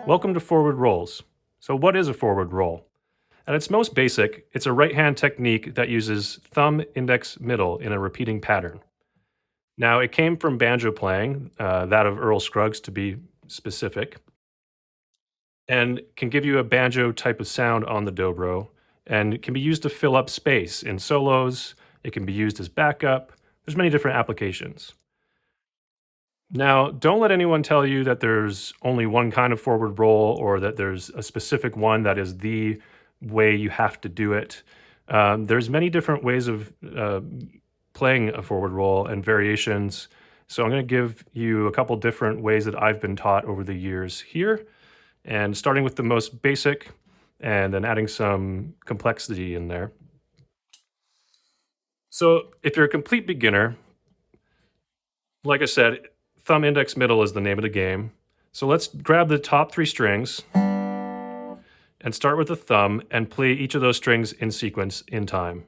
Welcome to forward rolls. So what is a forward roll? At its most basic, it's a right-hand technique that uses thumb, index, middle in a repeating pattern. Now, it came from banjo playing, that of Earl Scruggs to be specific, and can give you a banjo type of sound on the dobro, and it can be used to fill up space in solos. It can be used as backup. There's many different applications. Now, don't let anyone tell you that there's only one kind of forward roll or that there's a specific one that is the way you have to do it. There's many different ways of playing a forward roll and variations. So I'm going to give you a couple different ways that I've been taught over the years here, and starting with the most basic and then adding some complexity in there. So if you're a complete beginner, like I said, thumb, index, middle is the name of the game. So let's grab the top 3 strings and start with the thumb and play each of those strings in sequence in time.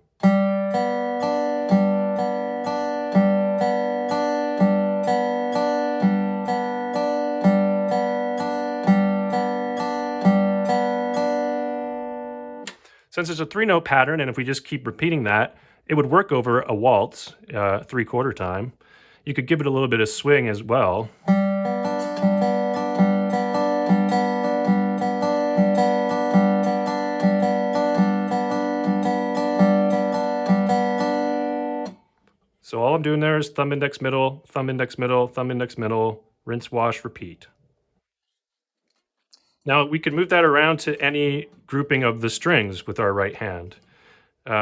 Since it's a 3-note pattern, and if we just keep repeating that, it would work over a waltz, 3/4 time. You could give it a little bit of swing as well. So all I'm doing there is thumb, index, middle, thumb, index, middle, thumb, index, middle, rinse, wash, repeat. Now we can move that around to any grouping of the strings with our right hand.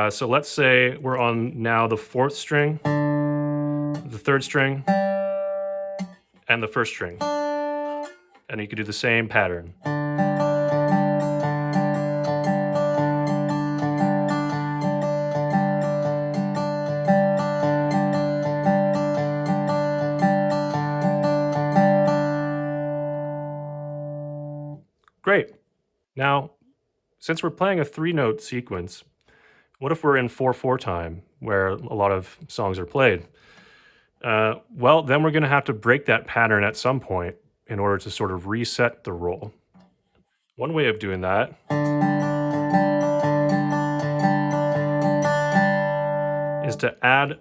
So let's say we're on now the 4th string, the 3rd string, and the 1st string. And you could do the same pattern. Great. Now, since we're playing a 3-note sequence, what if we're in 4/4 time, where a lot of songs are played? Well, then we're going to have to break that pattern at some point in order to sort of reset the roll. One way of doing that is to add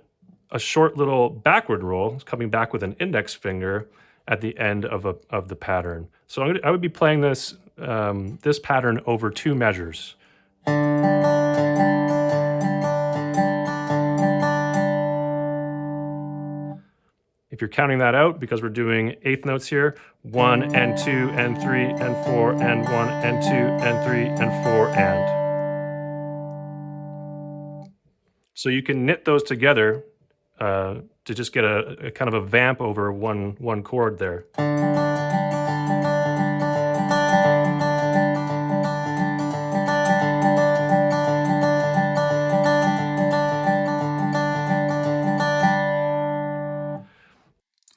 a short little backward roll, coming back with an index finger at the end of the pattern. So I would be playing this this pattern over 2 measures. If you're counting that out, because we're doing 1/8 notes here, 1 and 2 and 3 and 4 and 1 and 2 and 3 and 4 and. So you can knit those together to just get a kind of a vamp over one chord there.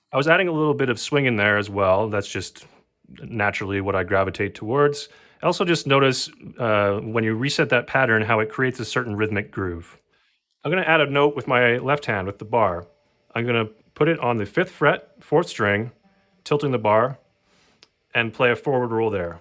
I was adding a little bit of swing in there as well. That's just naturally what I gravitate towards. Also just notice when you reset that pattern, how it creates a certain rhythmic groove. I'm going to add a note with my left hand with the bar. I'm going to put it on the 5th fret, 4th string, tilting the bar, and play a forward roll there.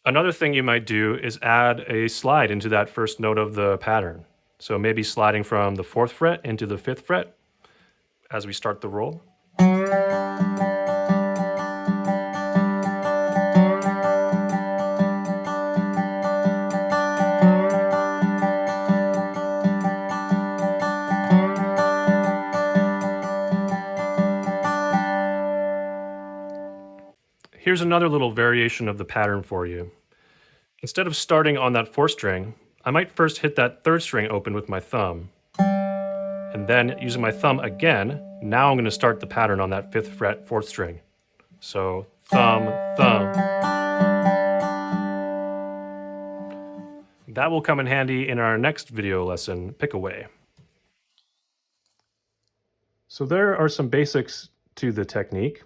Another thing you might do is add a slide into that first note of the pattern. So maybe sliding from the 4th fret into the 5th fret as we start the roll. Here's another little variation of the pattern for you. Instead of starting on that 4th string, I might first hit that 3rd string open with my thumb. And then using my thumb again, now I'm going to start the pattern on that 5th fret, 4th string. So thumb, thumb. That will come in handy in our next video lesson, Pickaway. So there are some basics to the technique.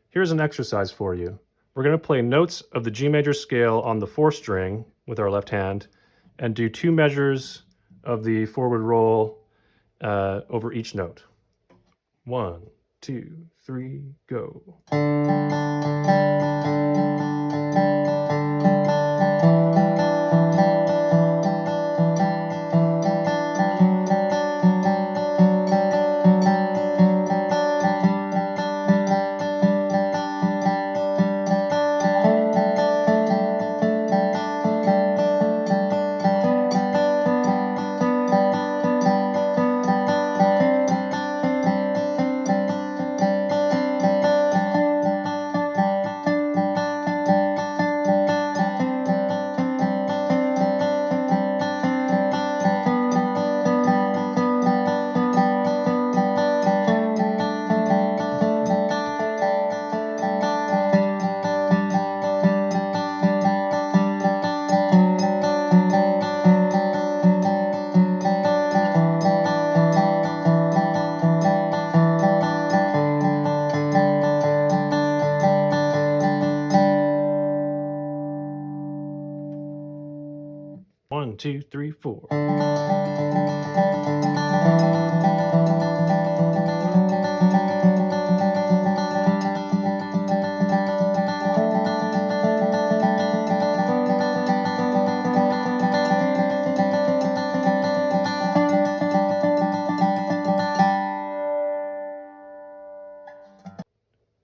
Here's an exercise for you. We're going to play notes of the G major scale on the 4th string with our left hand and do 2 measures of the forward roll over each note. 1, 2, 3, go. One, two, three, four.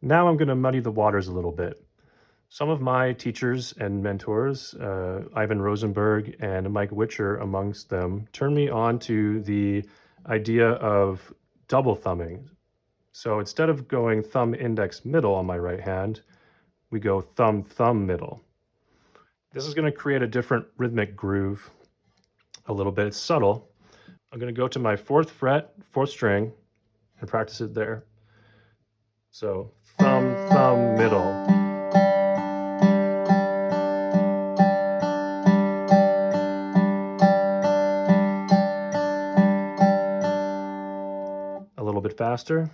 Now I'm going to muddy the waters a little bit. Some of my teachers and mentors, Ivan Rosenberg and Mike Witcher amongst them, turned me on to the idea of double thumbing. So instead of going thumb, index, middle on my right hand, we go thumb, thumb, middle. This is going to create a different rhythmic groove a little bit. It's subtle. I'm going to go to my 4th fret, 4th string, and practice it there. So thumb, thumb, middle. A little bit faster.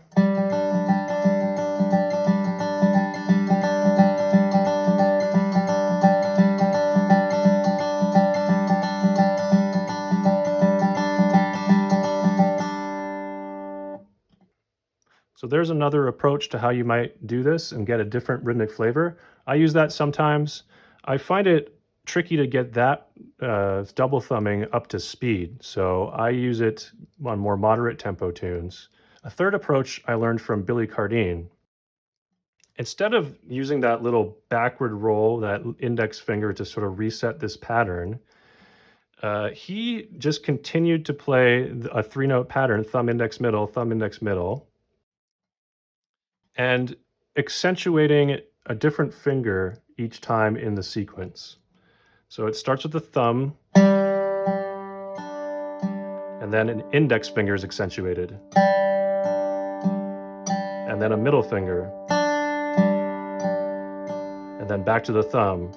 So there's another approach to how you might do this and get a different rhythmic flavor. I use that sometimes. I find it tricky to get that double thumbing up to speed, so I use it on more moderate tempo tunes. A third approach I learned from Billy Cardine. Instead of using that little backward roll, that index finger to sort of reset this pattern, he just continued to play a 3-note pattern, thumb, index, middle, and accentuating a different finger each time in the sequence. So it starts with the thumb, and then an index finger is accentuated, and then a middle finger, and then back to the thumb,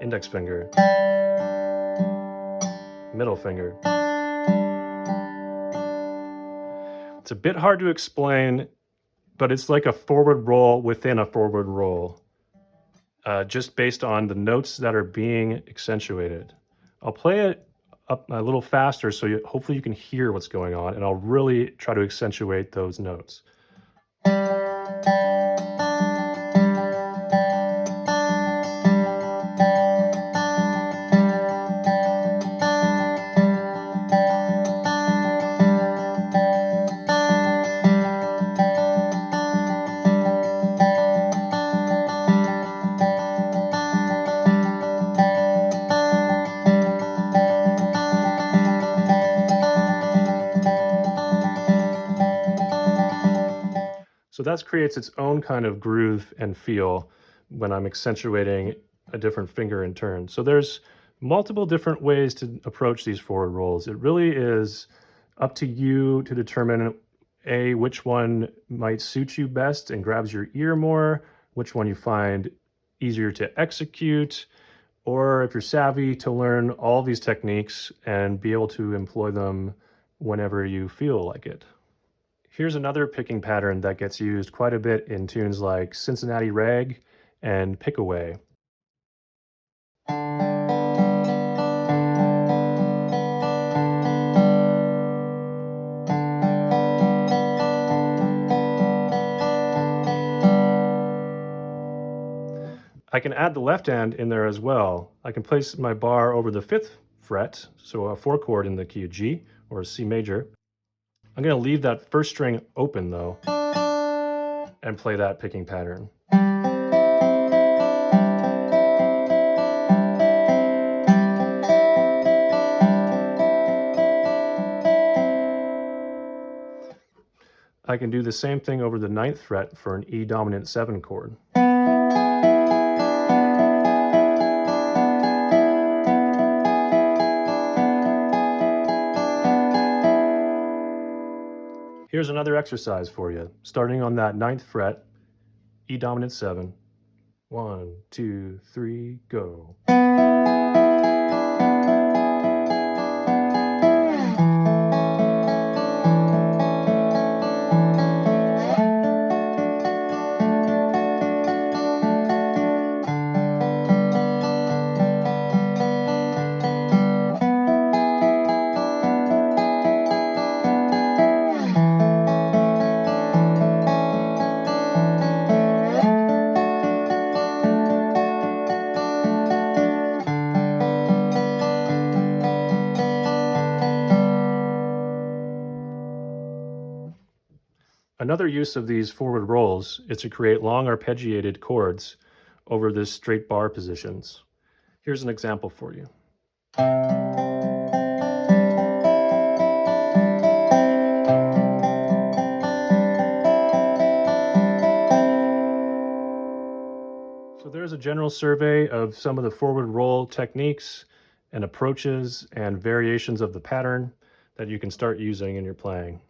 index finger, middle finger. It's a bit hard to explain, but it's like a forward roll within a forward roll, just based on the notes that are being accentuated. I'll play it up a little faster so hopefully you can hear what's going on, and I'll really try to accentuate those notes. So that creates its own kind of groove and feel when I'm accentuating a different finger in turn. So there's multiple different ways to approach these forward rolls. It really is up to you to determine which one might suit you best and grabs your ear more, which one you find easier to execute, or if you're savvy to learn all these techniques and be able to employ them whenever you feel like it. Here's another picking pattern that gets used quite a bit in tunes like Cincinnati Rag and Pickaway. I can add the left hand in there as well. I can place my bar over the 5th fret, so a 4 chord in the key of G or C major. I'm going to leave that first string open though and play that picking pattern. I can do the same thing over the 9th fret for an E dominant 7 chord. Here's another exercise for you. Starting on that 9th fret, E dominant 7. 1, 2, 3, go. Another use of these forward rolls is to create long arpeggiated chords over this straight bar positions. Here's an example for you. So there's a general survey of some of the forward roll techniques and approaches and variations of the pattern that you can start using in your playing.